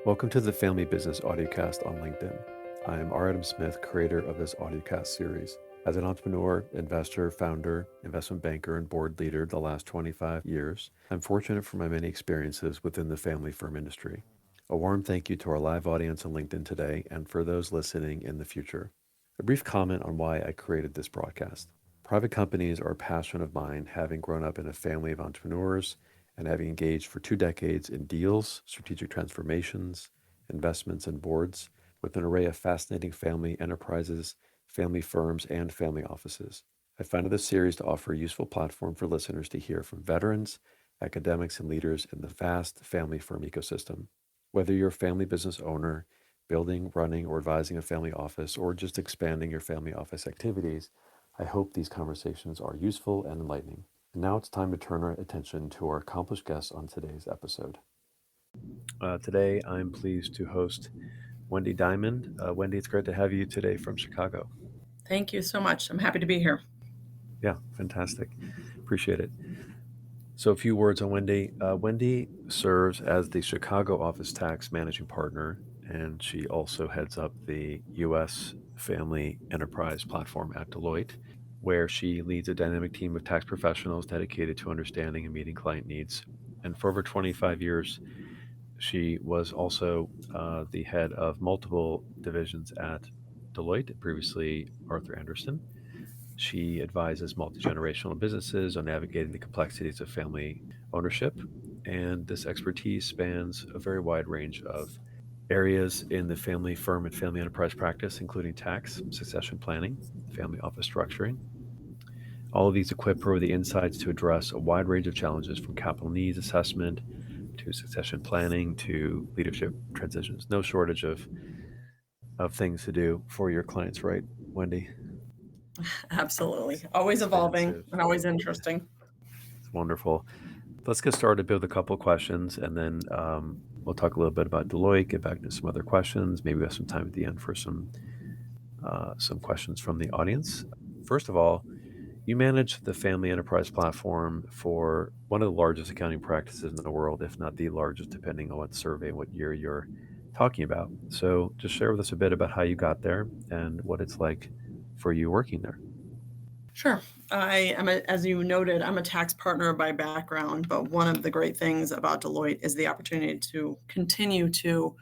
Welcome to the Family Business Audiocast on LinkedIn. I am R. Adam Smith, creator of this audiocast series. As an entrepreneur, investor, founder, investment banker, and board leader the last 25 years, I'm fortunate for my many experiences within the family firm industry. A warm thank you to our live audience on LinkedIn today and for those listening in the future. A brief comment on why I created this broadcast. Private companies are a passion of mine, having grown up in a family of entrepreneurs and having engaged for 2 decades in deals, strategic transformations, investments, and boards with an array of fascinating family enterprises, family firms, and family offices. I founded this series to offer a useful platform for listeners to hear from veterans, academics, and leaders in the vast family firm ecosystem. Whether you're a family business owner, building, running, or advising a family office, or just expanding your family office activities, I hope these conversations are useful and enlightening. And now it's time to turn our attention to our accomplished guests on today's episode. Today, I'm pleased to host Wendy Diamond. Wendy, it's great to have you today from Chicago. Thank you so much. I'm happy to be here. Yeah, fantastic. Appreciate it. So a few words on Wendy. Wendy serves as the Chicago office tax managing partner, and she also heads up the U.S. Family Enterprise platform at Deloitte, where she leads a dynamic team of tax professionals dedicated to understanding and meeting client needs. And for over 25 years, she was also the head of multiple divisions at Deloitte, previously Arthur Andersen. She advises multi-generational businesses on navigating the complexities of family ownership, and this expertise spans a very wide range of areas in the family firm and family enterprise practice, including tax, succession planning, family office structuring. All of these equip her with the insights to address a wide range of challenges from capital needs assessment to succession planning to leadership transitions. No shortage of things to do for your clients, right, Wendy? Absolutely. Always evolving Expansive. and always interesting. It's wonderful. Let's get started with a couple of questions, and then we'll talk a little bit about Deloitte, get back to some other questions. Maybe we have some time at the end for some questions from the audience. First of all, you manage the Family Enterprise platform for one of the largest accounting practices in the world, if not the largest, depending on what survey, what year you're talking about. So just share with us a bit about how you got there and what it's like for you working there. Sure. As you noted, I'm a tax partner by background, but one of the great things about Deloitte is the opportunity to continue to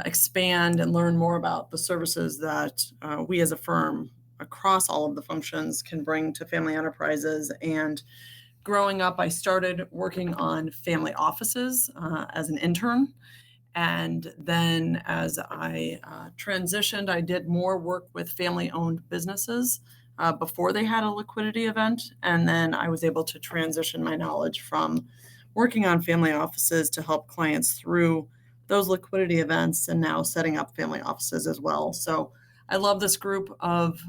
expand and learn more about the services that we as a firm across all of the functions can bring to family enterprises. And growing up, I started working on family offices as an intern. And then as I transitioned, I did more work with family owned businesses before they had a liquidity event. And then I was able to transition my knowledge from working on family offices to help clients through those liquidity events and now setting up family offices as well. So I love this group of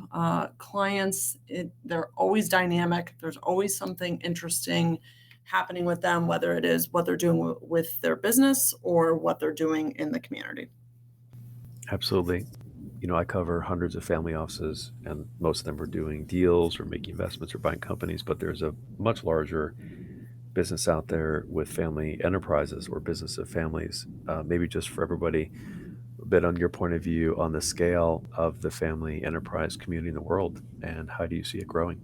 clients. They're always dynamic, there's always something interesting happening with them, whether it is what they're doing with their business or what they're doing in the community. Absolutely. I cover hundreds of family offices, and most of them are doing deals or making investments or buying companies, but there's a much larger business out there with family enterprises or business of families. Maybe just for everybody, a bit on your point of view on the scale of the family enterprise community in the world, and how do you see it growing?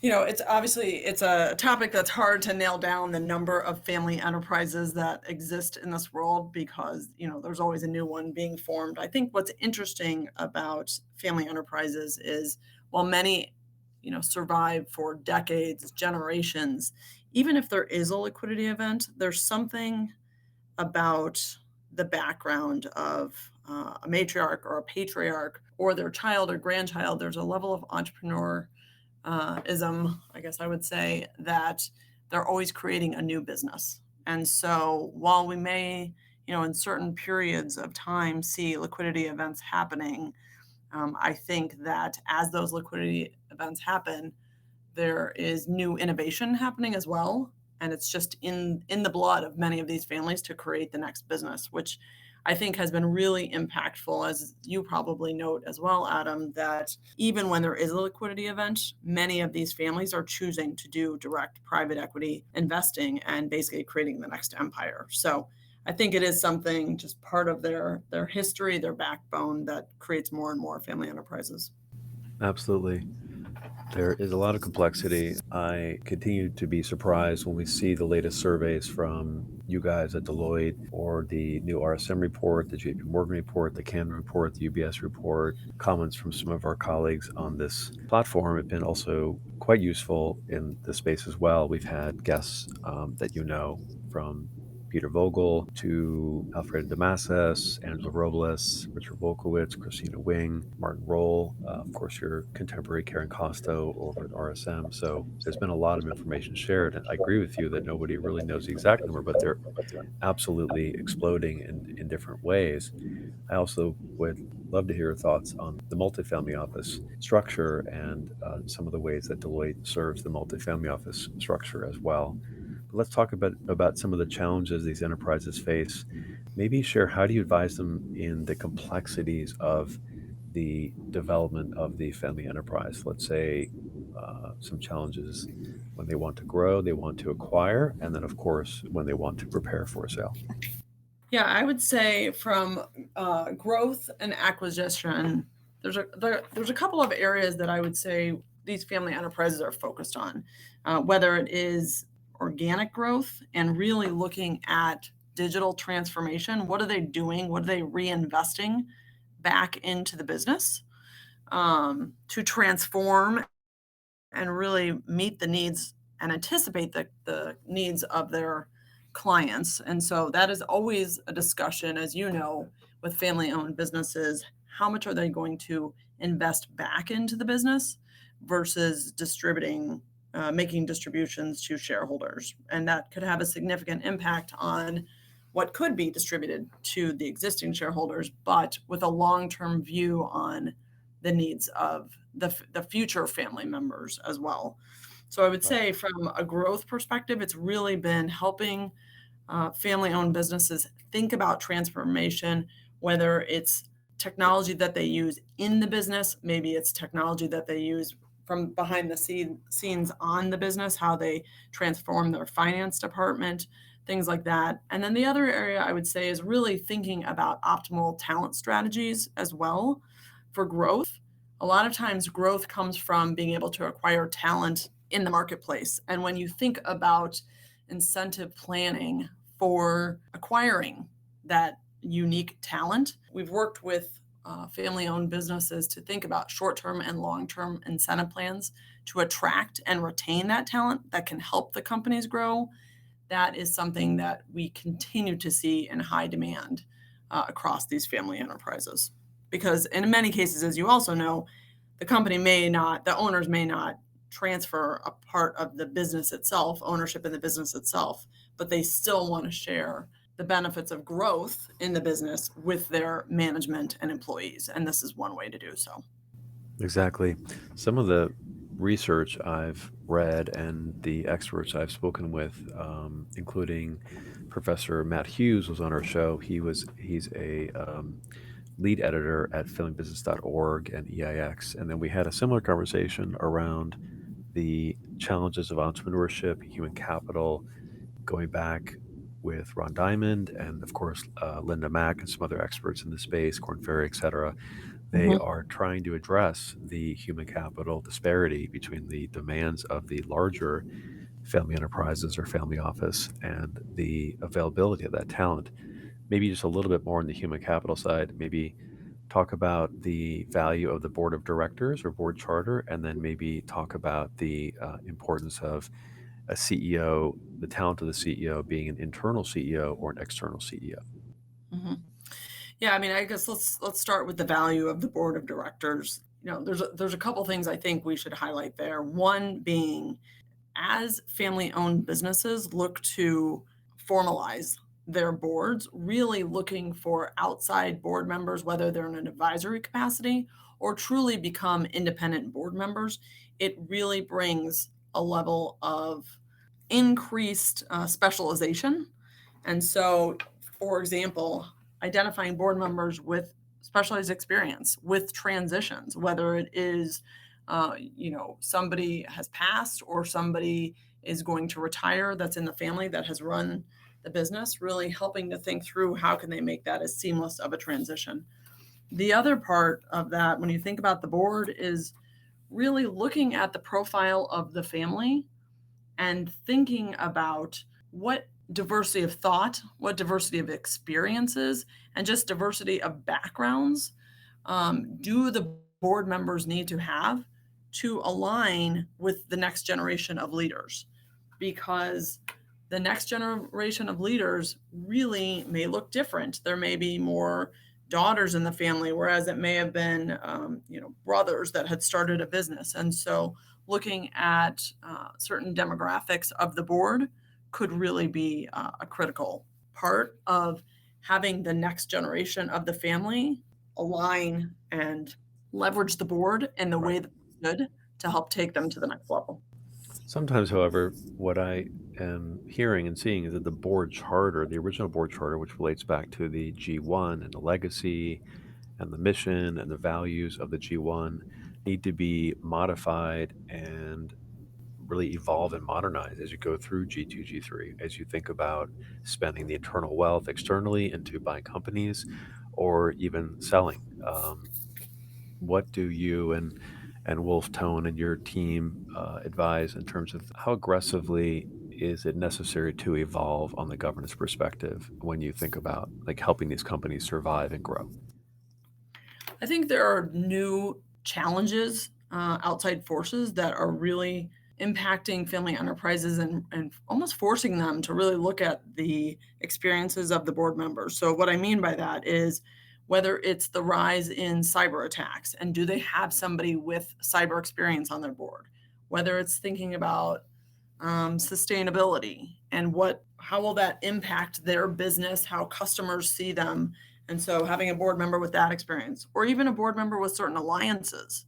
It's a topic that's hard to nail down the number of family enterprises that exist in this world because, there's always a new one being formed. I think what's interesting about family enterprises is while many, survive for decades, generations, even if there is a liquidity event, there's something about the background of a matriarch or a patriarch or their child or grandchild. There's a level of entrepreneur ism, I guess I would say, that they're always creating a new business. And so while we may, in certain periods of time see liquidity events happening, I think that as those liquidity events happen, there is new innovation happening as well. And it's just in the blood of many of these families to create the next business, which I think has been really impactful, as you probably note as well, Adam, that even when there is a liquidity event, many of these families are choosing to do direct private equity investing and basically creating the next empire. So I think it is something just part of their history, their backbone that creates more and more family enterprises. Absolutely. There is a lot of complexity. I continue to be surprised when we see the latest surveys from you guys at Deloitte or the new RSM report, the JP Morgan report, the Canada report, the UBS report, comments from some of our colleagues on this platform have been also quite useful in the space as well. We've had guests that you know, from Peter Vogel to Alfredo Damascus, Angela Robles, Richard Volkowitz, Christina Wing, Martin Roll, of course, your contemporary Karen Costo over at RSM. So there's been a lot of information shared. And I agree with you that nobody really knows the exact number, but they're absolutely exploding in different ways. I also would love to hear your thoughts on the multifamily office structure and some of the ways that Deloitte serves the multifamily office structure as well. But let's talk about some of the challenges these enterprises face. Maybe share, how do you advise them in the complexities of the development of the family enterprise? Let's say some challenges when they want to grow, they want to acquire, and then, of course, when they want to prepare for a sale. Yeah, I would say from growth and acquisition, there's a couple of areas that I would say these family enterprises are focused on, whether it is organic growth and really looking at digital transformation. What are they doing? What are they reinvesting back into the business to transform and really meet the needs and anticipate the needs of their clients. And so that is always a discussion, as you know, with family owned businesses. How much are they going to invest back into the business versus making distributions to shareholders? And that could have a significant impact on what could be distributed to the existing shareholders, but with a long term view on the needs of the future family members as well. So I would Right. say from a growth perspective, it's really been helping family-owned businesses think about transformation, whether it's technology that they use in the business, maybe it's technology that they use from behind the scenes on the business, how they transform their finance department, things like that. And then the other area I would say is really thinking about optimal talent strategies as well for growth. A lot of times, growth comes from being able to acquire talent in the marketplace. And when you think about incentive planning for acquiring that unique talent, we've worked with family owned businesses to think about short term and long term incentive plans to attract and retain that talent that can help the companies grow. That is something that we continue to see in high demand across these family enterprises. Because in many cases, as you also know, the owners may not transfer a part of the business itself, ownership in the business itself, but they still want to share the benefits of growth in the business with their management and employees. And this is one way to do so. Exactly. Some of the research I've read and the experts I've spoken with, including Professor Matt Hughes, was on our show. He's a lead editor at failingbusiness.org and EIX, and then we had a similar conversation around the challenges of entrepreneurship, human capital, going back with Ron Diamond and, of course, Linda Mack and some other experts in the space, Corn Ferry, et cetera. They Mhm. are trying to address the human capital disparity between the demands of the larger family enterprises or family office and the availability of that talent. Maybe just a little bit more on the human capital side, maybe talk about the value of the board of directors or board charter, and then maybe talk about the importance of a CEO, the talent of the CEO being an internal CEO or an external CEO. Mhm. Yeah, I mean, I guess let's start with the value of the board of directors. You know, there's a couple things I think we should highlight there. One being, as family-owned businesses look to formalize their boards, really looking for outside board members, whether they're in an advisory capacity or truly become independent board members, it really brings a level of increased specialization. And so, for example, identifying board members with specialized experience with transitions, whether it is, somebody has passed or somebody is going to retire that's in the family that has run the business, really helping to think through how can they make that as seamless of a transition. The other part of that, when you think about the board, is really looking at the profile of the family and thinking about what diversity of thought, what diversity of experiences, and just diversity of backgrounds do the board members need to have to align with the next generation of leaders? Because the next generation of leaders really may look different. There may be more daughters in the family, whereas it may have been, brothers that had started a business. And so, looking at certain demographics of the board could really be a critical part of having the next generation of the family align and leverage the board in the Right. way that they should to help take them to the next level. Sometimes, however, what I am hearing and seeing is that the board charter, the original board charter, which relates back to the G1 and the legacy and the mission and the values of the G1, need to be modified and really evolve and modernize as you go through G2, G3, as you think about spending the internal wealth externally into buying companies or even selling. What do you and Wolf Tone and your team advise in terms of how aggressively is it necessary to evolve on the governance perspective when you think about like helping these companies survive and grow? I think there are new challenges, outside forces that are really impacting family enterprises and almost forcing them to really look at the experiences of the board members. So, what I mean by that is whether it's the rise in cyber attacks and do they have somebody with cyber experience on their board, whether it's thinking about sustainability and how will that impact their business, how customers see them. And so having a board member with that experience, or even a board member with certain alliances,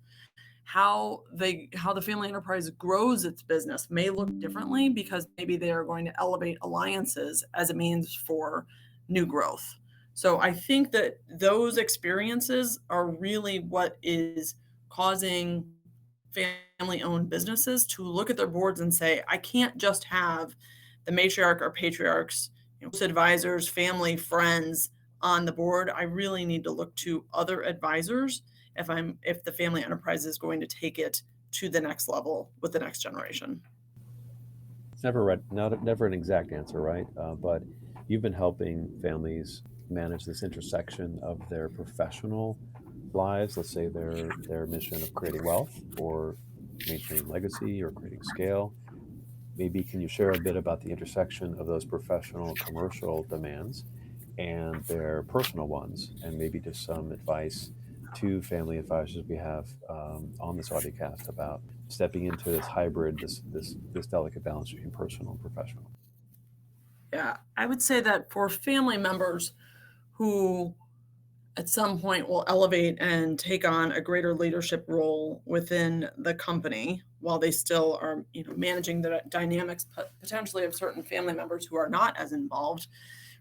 how the family enterprise grows its business may look differently because maybe they are going to elevate alliances as a means for new growth. So I think that those experiences are really what is causing family owned businesses to look at their boards and say, I can't just have the matriarch or patriarchs, advisors, family, friends on the board. I really need to look to other advisors if the family enterprise is going to take it to the next level with the next generation. It's never an exact answer, right? But you've been helping families manage this intersection of their professional lives, let's say their mission of creating wealth or maintaining legacy or creating scale. Maybe can you share a bit about the intersection of those professional commercial demands and their personal ones, and maybe just some advice to family advisors we have on this audiocast about stepping into this hybrid, this delicate balance between personal and professional. Yeah, I would say that for family members who at some point will elevate and take on a greater leadership role within the company while they still are managing the dynamics potentially of certain family members who are not as involved,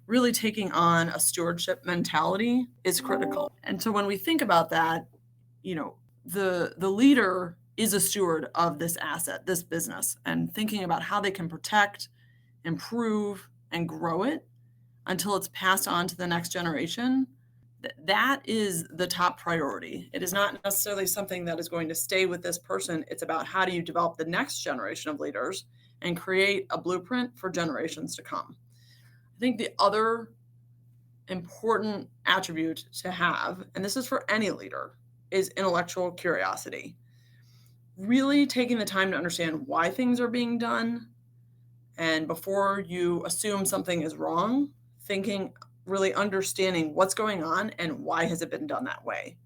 really taking on a stewardship mentality is critical. And so when we think about that, the leader is a steward of this asset, this business, and thinking about how they can protect, improve, and grow it until it's passed on to the next generation. That is the top priority. It is not necessarily something that is going to stay with this person. It's about how do you develop the next generation of leaders and create a blueprint for generations to come. I think the other important attribute to have, and this is for any leader, is intellectual curiosity. Really taking the time to understand why things are being done. And before you assume something is wrong, thinking, really understanding what's going on and why has it been done that way.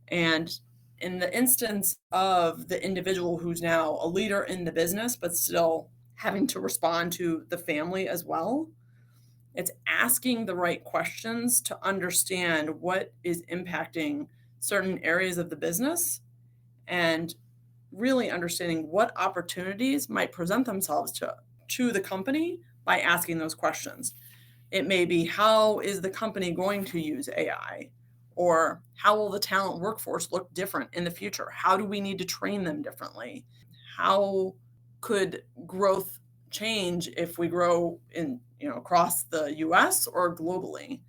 And in the instance of the individual who's now a leader in the business, but still having to respond to the family as well, it's asking the right questions to understand what is impacting certain areas of the business and really understanding what opportunities might present themselves to the company by asking those questions. It may be, how is the company going to use AI? Or how will the talent workforce look different in the future? How do we need to train them differently? How could growth change if we grow in, across the US or globally.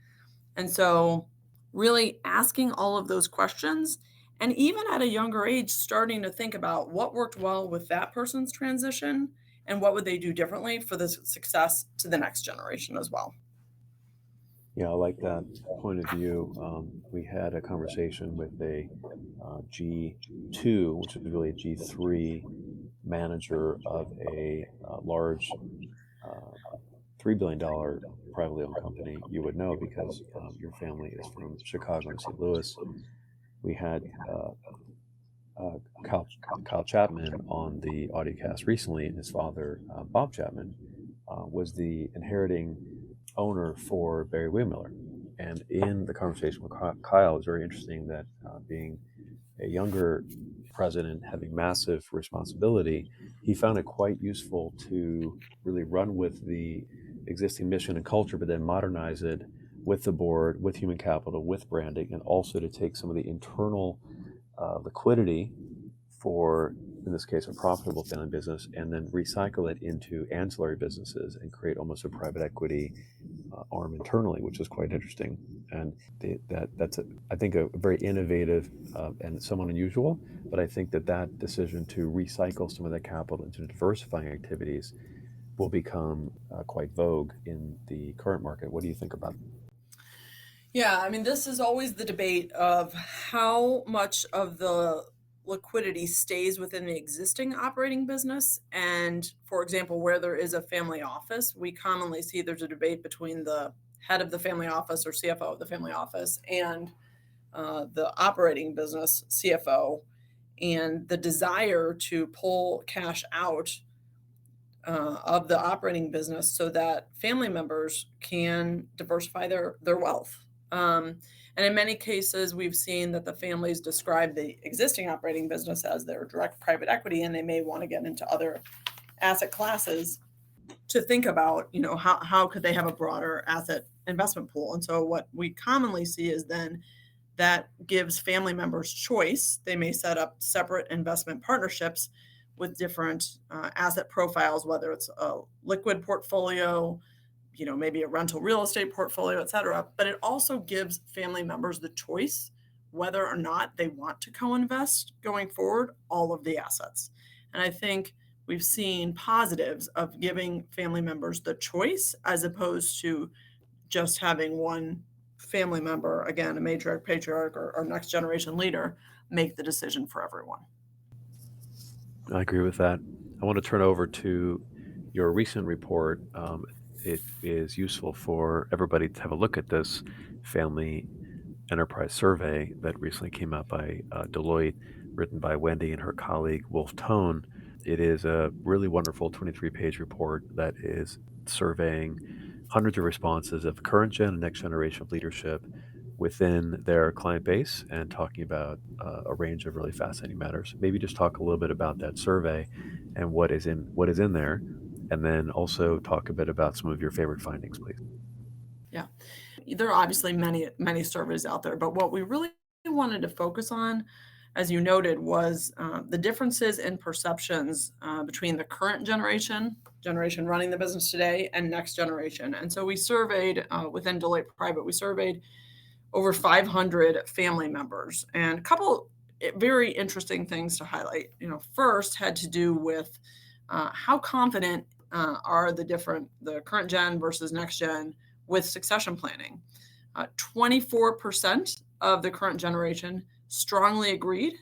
And so really asking all of those questions, and even at a younger age starting to think about what worked well with that person's transition and what would they do differently for the success to the next generation as well. Yeah, I like that point of view. We had a conversation with a G2, which is really a G3 manager of a large uh, $3 billion privately owned company. You would know because your family is from Chicago and St. Louis. We had uh, Kyle, Kyle Chapman on the audiocast recently, and his father, Bob Chapman, was the inheriting owner for Barry Wehmiller. And in the conversation with Kyle, it was very interesting that being a younger president having massive responsibility, he found it quite useful to really run with the existing mission and culture, but then modernize it with the board, with human capital, with branding, and also to take some of the internal liquidity for, in this case, a profitable family business, and then recycle it into ancillary businesses and create almost a private equity arm internally, which is quite interesting. And that's, I think, a very innovative and somewhat unusual. But I think that decision to recycle some of that capital into diversifying activities will become quite vogue in the current market. What do you think about it? Yeah, I mean, this is always the debate of how much of the liquidity stays within the existing operating business. And for example, where there is a family office, we commonly see there's a debate between the head of the family office or CFO of the family office and the operating business CFO, and the desire to pull cash out of the operating business so that family members can diversify their wealth. And in many cases, we've seen that the families describe the existing operating business as their direct private equity, and they may want to get into other asset classes to think about, how could they have a broader asset investment pool. And so what we commonly see is then that gives family members choice. They may set up separate investment partnerships with different asset profiles, whether it's a liquid portfolio, maybe a rental real estate portfolio, et cetera. But it also gives family members the choice whether or not they want to co-invest going forward all of the assets. And I think we've seen positives of giving family members the choice as opposed to just having one family member, again, a matriarch, patriarch, or next generation leader, make the decision for everyone. I agree with that. I want to turn over to your recent report. It is useful for everybody to have a look at this family enterprise survey that recently came out by Deloitte, written by Wendy and her colleague Wolf Tone. It is a really wonderful 23-page report that is surveying hundreds of responses of current gen and next generation of leadership within their client base and talking about a range of really fascinating matters. Maybe just talk a little bit about that survey and what is in there, and then also talk a bit about some of your favorite findings, please. Yeah. There are obviously many, many surveys out there, but what we really wanted to focus on, as you noted, was the differences in perceptions between the current generation running the business today, and next generation. And so we surveyed within Deloitte Private, we surveyed over 500 family members, and a couple very interesting things to highlight. First had to do with how confident are the current gen versus next gen with succession planning. 24% of the current generation strongly agreed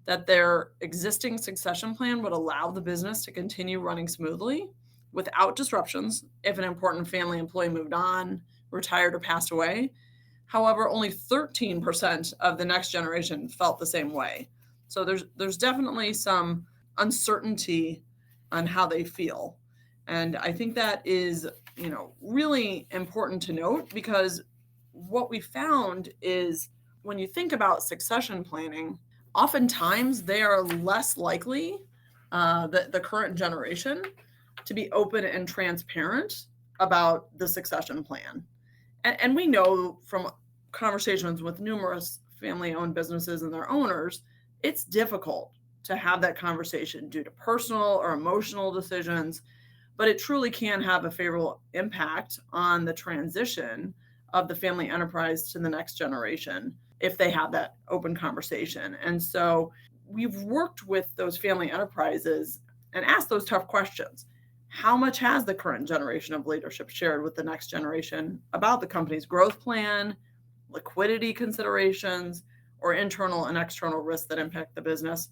that their existing succession plan would allow the business to continue running smoothly without disruptions if an important family employee moved on, retired, or passed away. However, only 13% of the next generation felt the same way. So there's definitely some uncertainty on how they feel. And I think that is, really important to note, because what we found is when you think about succession planning, oftentimes they are less likely, the current generation, to be open and transparent about the succession plan. And we know from conversations with numerous family owned businesses and their owners, it's difficult to have that conversation due to personal or emotional decisions. but it truly can have a favorable impact on the transition of the family enterprise to the next generation if they have that open conversation. And so we've worked with those family enterprises and asked those tough questions. How much has the current generation of leadership shared with the next generation about the company's growth plan, liquidity considerations, or internal and external risks that impact the business?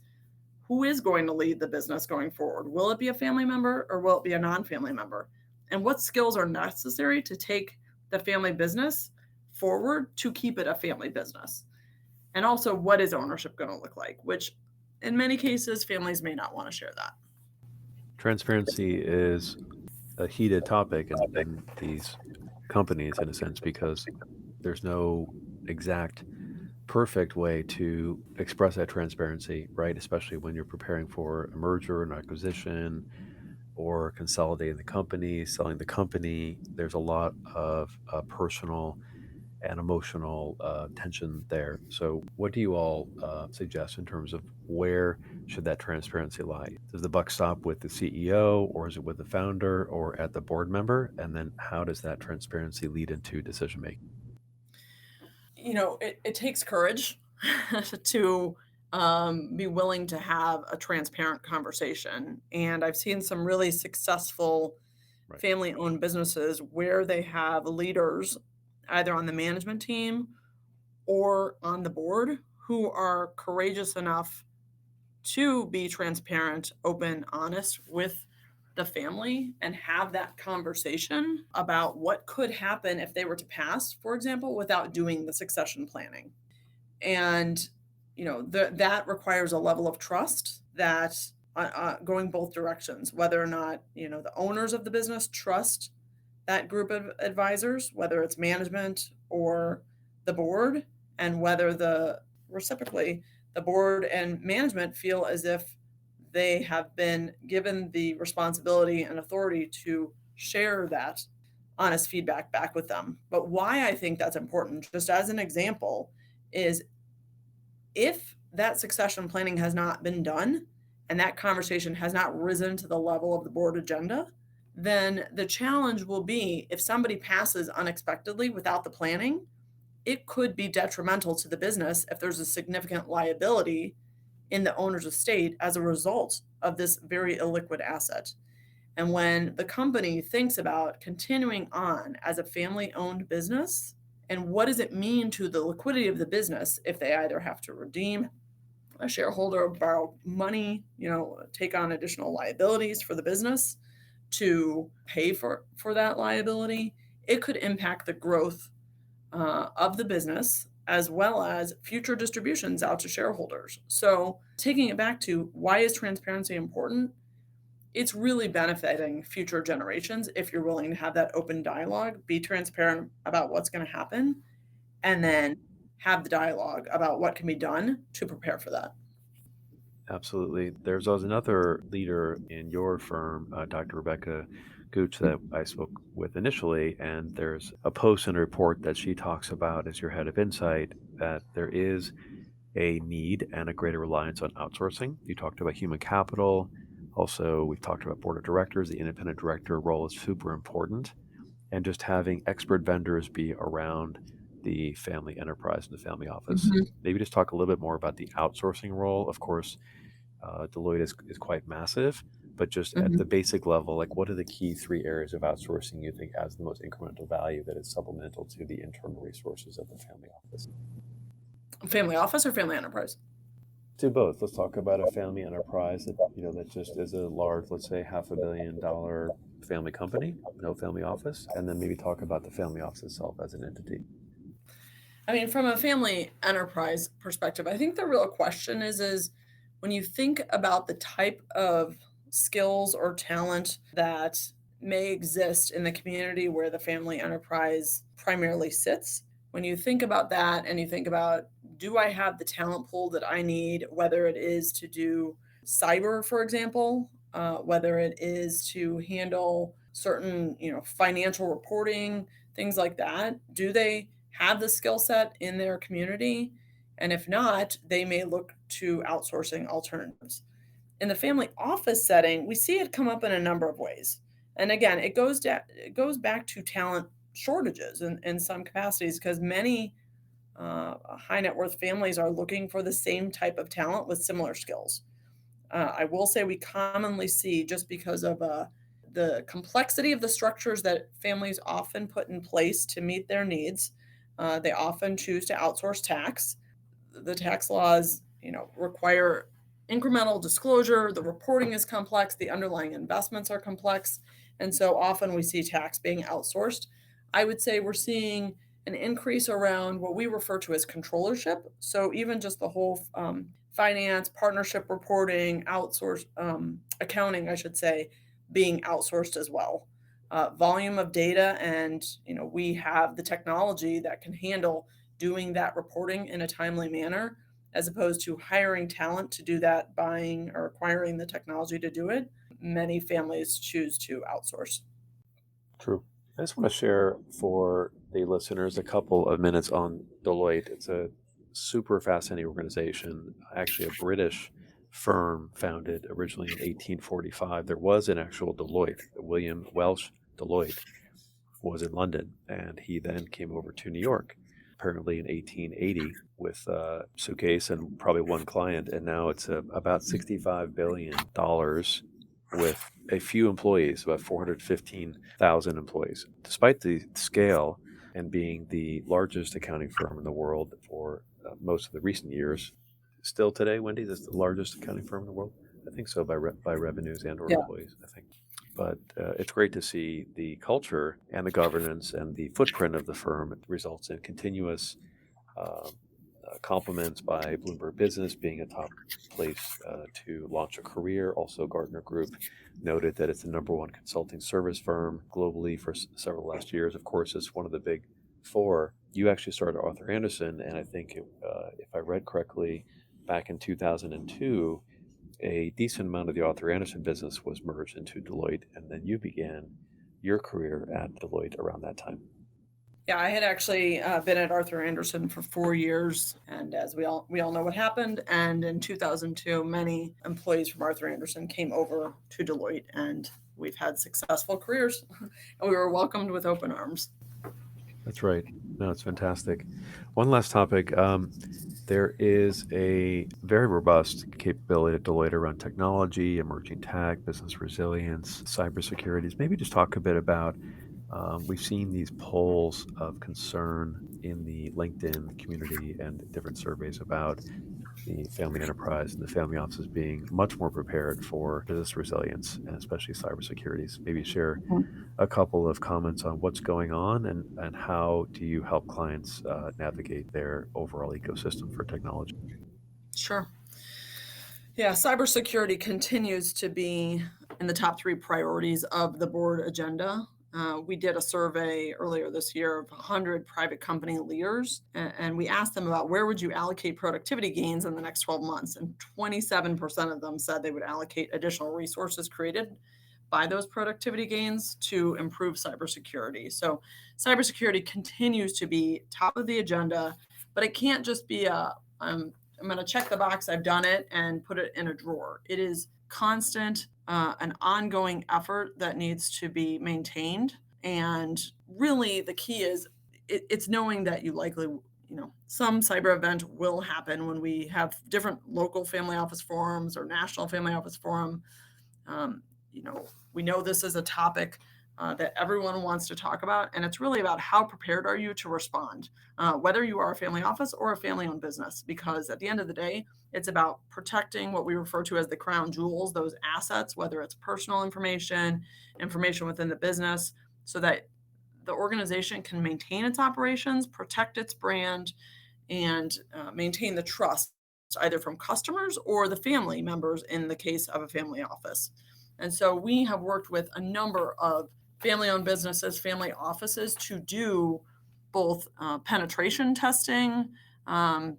Who is going to lead the business going forward? Will it be a family member or will it be a non family member? And what skills are necessary to take the family business forward to keep it a family business? And also, what is ownership going to look like? Which, in many cases, families may not want to share that. Transparency is a heated topic in these companies, in a sense, because there's no exact perfect way to express that transparency, right? Especially when you're preparing for a merger, an acquisition, or consolidating the company, selling the company. There's a lot of personal and emotional tension there. So, what do you all suggest in terms of where should that transparency lie? Does the buck stop with the CEO, or is it with the founder, or at the board member? And then, how does that transparency lead into decision making? It takes courage to be willing to have a transparent conversation. And I've seen some really successful Right. family owned businesses where they have leaders either on the management team or on the board who are courageous enough to be transparent, open, honest with the family and have that conversation about what could happen if they were to pass, for example, without doing the succession planning. And that requires a level of trust that going both directions, whether or not the owners of the business trust that group of advisors, whether it's management or the board, and whether the reciprocally the board and management feel as if they have been given the responsibility and authority to share that honest feedback back with them. But why I think that's important, just as an example, is if that succession planning has not been done and that conversation has not risen to the level of the board agenda, then the challenge will be if somebody passes unexpectedly without the planning, it could be detrimental to the business if there's a significant liability in the owner's estate as a result of this very illiquid asset. And when the company thinks about continuing on as a family owned business, and what does it mean to the liquidity of the business if they either have to redeem a shareholder, borrow money, take on additional liabilities for the business to pay for that liability, it could impact the growth of the business as well as future distributions out to shareholders. So, taking it back to why is transparency important? It's really benefiting future generations if you're willing to have that open dialogue, be transparent about what's going to happen, and then have the dialogue about what can be done to prepare for that. Absolutely. There's also another leader in your firm, Dr. Rebecca Gooch, that I spoke with initially, and there's a post and a report that she talks about as your head of insight that there is a need and a greater reliance on outsourcing. You talked about human capital. Also, we've talked about board of directors. The independent director role is super important. And just having expert vendors be around the family enterprise and the family office. Mhm, Maybe just talk a little bit more about the outsourcing role. Of course, Deloitte is quite massive, but just at the mhm. basic level, like what are the key three areas of outsourcing you think has the most incremental value that is supplemental to the internal resources of the family office? Family office or family enterprise? To both. Let's talk about a family enterprise that that just is a large, let's say, $500 million family company, no family office, and then maybe talk about the family office itself as an entity. I mean, from a family enterprise perspective, I think the real question is when you think about the type of skills or talent that may exist in the community where the family enterprise primarily sits, when you think about that and you think about, do I have the talent pool that I need, whether it is to do cyber, for example, whether it is to handle certain, financial reporting, things like that, do they have the skill set in their community? And if not, they may look to outsourcing alternatives. In the family office setting, we see it come up in a number of ways. And again, it goes back to talent shortages in some capacities because many high net worth families are looking for the same type of talent with similar skills. I will say we commonly see just because of the complexity of the structures that families often put in place to meet their needs. They often choose to outsource tax. The tax laws, require incremental disclosure. The reporting is complex. The underlying investments are complex. And so often we see tax being outsourced. I would say we're seeing an increase around what we refer to as controllership. So even just the whole finance, partnership reporting, outsource accounting, I should say, being outsourced as well. Volume of data, and we have the technology that can handle doing that reporting in a timely manner, as opposed to hiring talent to do that, buying or acquiring the technology to do it. Many families choose to outsource. True. I just want to share for the listeners a couple of minutes on Deloitte. It's a super fascinating organization, actually a British firm founded originally in 1845. There was an actual Deloitte. William Welsh Deloitte was in London, and he then came over to New York, apparently in 1880, with a suitcase and probably one client, and now it's about $65 billion with a few employees, about 415,000 employees. Despite the scale and being the largest accounting firm in the world for most of the recent years, still today, Wendy, this is the largest accounting firm in the world. I think so by revenues and or Yeah. employees. I think. But it's great to see the culture and the governance and the footprint of the firm results in continuous uh, compliments by Bloomberg Business being a top place to launch a career. Also, Gartner Group noted that it's the number one consulting service firm globally for several last years. Of course, it's one of the big four. You actually started Arthur Andersen, and I think if I read correctly, back in 2002, a decent amount of the Arthur Andersen business was merged into Deloitte, and then you began your career at Deloitte around that time. Yeah, I had actually been at Arthur Andersen for 4 years, and as we all know what happened. And in 2002, many employees from Arthur Andersen came over to Deloitte, and we've had successful careers, and we were welcomed with open arms. That's right. No, it's fantastic. One last topic. There is a very robust capability at Deloitte around technology, emerging tech, business resilience, cybersecurity. Maybe just talk a bit about. We've seen these polls of concern in the LinkedIn community and different surveys about the family enterprise and the family offices being much more prepared for business resilience and especially cybersecurity. Maybe share a couple of comments on what's going on and how do you help clients navigate their overall ecosystem for technology? Sure. Yeah, cybersecurity continues to be in the top three priorities of the board agenda. We did a survey earlier this year of 100 private company leaders, and we asked them about where would you allocate productivity gains in the next 12 months. And 27% of them said they would allocate additional resources created by those productivity gains to improve cybersecurity. So cybersecurity continues to be top of the agenda, but it can't just be I'm going to check the box, I've done it, and put it in a drawer. It is constant, an ongoing effort that needs to be maintained. And really, the key is it's knowing that you likely, some cyber event will happen when we have different local family office forums or national family office forum. Um, we know this is a topic that everyone wants to talk about, and it's really about how prepared are you to respond, whether you are a family office or a family-owned business. Because at the end of the day, it's about protecting what we refer to as the crown jewels, those assets, whether it's personal information, information within the business, so that the organization can maintain its operations, protect its brand, and maintain the trust either from customers or the family members in the case of a family office. And so we have worked with a number of family owned businesses, family offices to do both penetration testing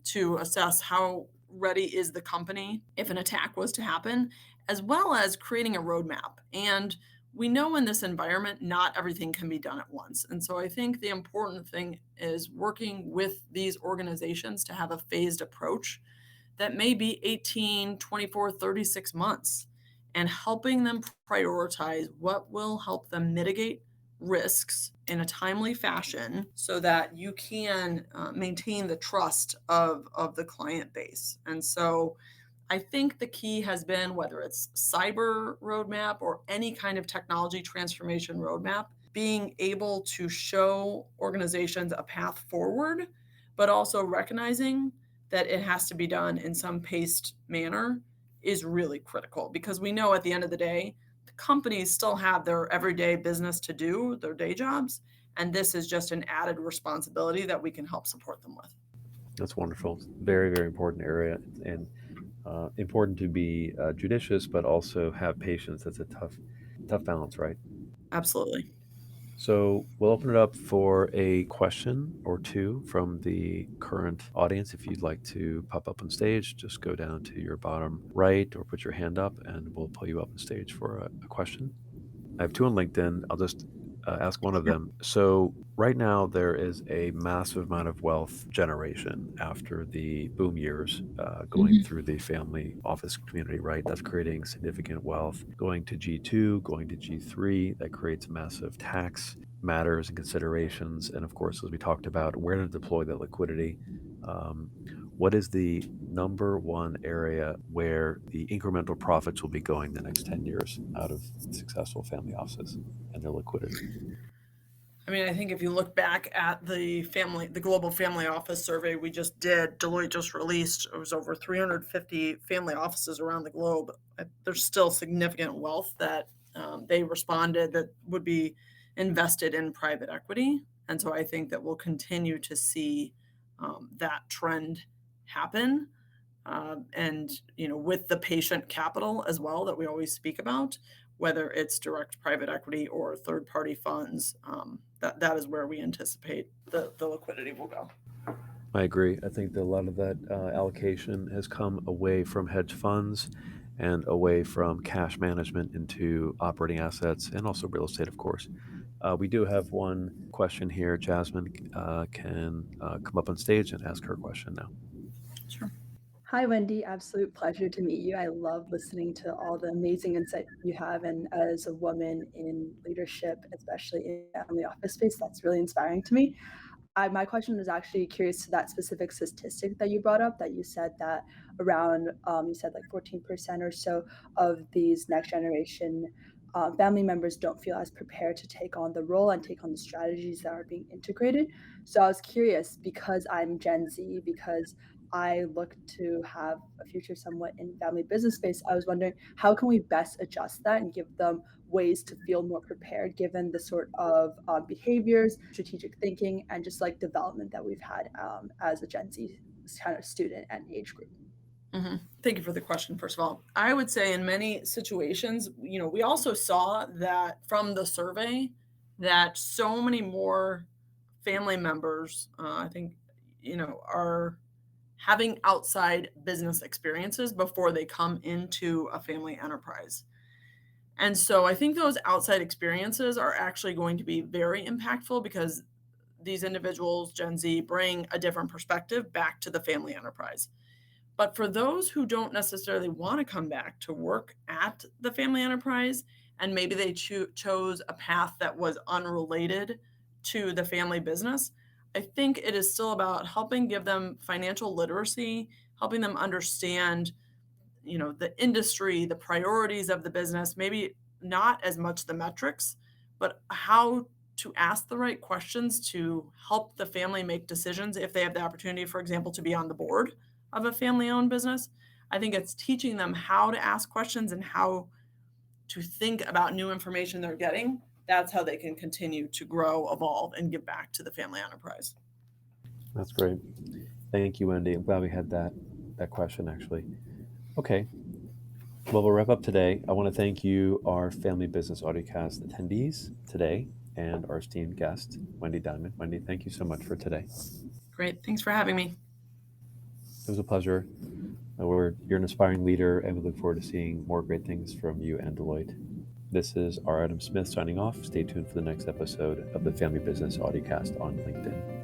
to assess how ready is the company if an attack was to happen, as well as creating a roadmap. And we know in this environment, not everything can be done at once. And so I think the important thing is working with these organizations to have a phased approach that may be 18, 24, 36 months. and helping them prioritize what will help them mitigate risks in a timely fashion so that you can maintain the trust of the client base. And so I think the key has been, whether it's cyber roadmap or any kind of technology transformation roadmap, being able to show organizations a path forward, but also recognizing that it has to be done in some paced manner is really critical, because we know at the end of the day, the companies still have their everyday business to do, their day jobs, and this is just an added responsibility that we can help support them with. That's wonderful. Very, very important area, and important to be judicious, but also have patience. That's a tough balance, right? Absolutely. So we'll open it up for a question or two from the current audience. If you'd like to pop up on stage, just go down to your bottom right or put your hand up, and we'll pull you up on stage for a question. I have two on LinkedIn. I'll just ask one of them. So, right now, there is a massive amount of wealth generation after the boom years going Mhm. through the family office community, right? That's creating significant wealth. Going to G2, going to G3, that creates massive tax matters and considerations. And of course, as we talked about, where to deploy that liquidity. Um, what is the number one area where the incremental profits will be going the next 10 years out of successful family offices and their liquidity? I mean, I think if you look back at the global family office survey we just did, Deloitte just released, it was over 350 family offices around the globe. There's still significant wealth that they responded that would be invested in private equity. And so I think that we'll continue to see that trend happen. And with the patient capital as well that we always speak about, whether it's direct private equity or third party funds, that is where we anticipate the liquidity will go. I agree. I think that a lot of that allocation has come away from hedge funds and away from cash management into operating assets and also real estate, of course. We do have one question here. Jasmine can come up on stage and ask her question now. Sure. Hi, Wendy. Absolute pleasure to meet you. I love listening to all the amazing insight you have. And as a woman in leadership, especially in the family office space, that's really inspiring to me. My question was actually curious to that specific statistic that you brought up, that you said that around, you said like 14% or so of these next generation family members don't feel as prepared to take on the role and take on the strategies that are being integrated. So I was curious, because I'm Gen Z, because I look to have a future somewhat in family business space. I was wondering, how can we best adjust that and give them ways to feel more prepared given the sort of behaviors, strategic thinking, and just like development that we've had as a Gen Z kind of student and age group. Thank you for the question, first of all. I would say in many situations, we also saw that from the survey that so many more family members, I think, are having outside business experiences before they come into a family enterprise. And so I think those outside experiences are actually going to be very impactful, because these individuals, Gen Z, bring a different perspective back to the family enterprise. But for those who don't necessarily want to come back to work at the family enterprise, and maybe they chose a path that was unrelated to the family business, I think it is still about helping give them financial literacy, helping them understand, the industry, the priorities of the business, maybe not as much the metrics, but how to ask the right questions to help the family make decisions if they have the opportunity, for example, to be on the board of a family owned business. I think it's teaching them how to ask questions and how to think about new information they're getting. That's how they can continue to grow, evolve, and give back to the family enterprise. That's great. Thank you, Wendy. I'm glad we had that question actually. Okay. Well, we'll wrap up today. I want to thank you, our Family Business Audiocast attendees today, and our esteemed guest, Wendy Diamond. Wendy, thank you so much for today. Great. Thanks for having me. It was a pleasure. You're an inspiring leader, and we look forward to seeing more great things from you and Deloitte. This is R. Adam Smith signing off. Stay tuned for the next episode of the Family Business Audiocast on LinkedIn.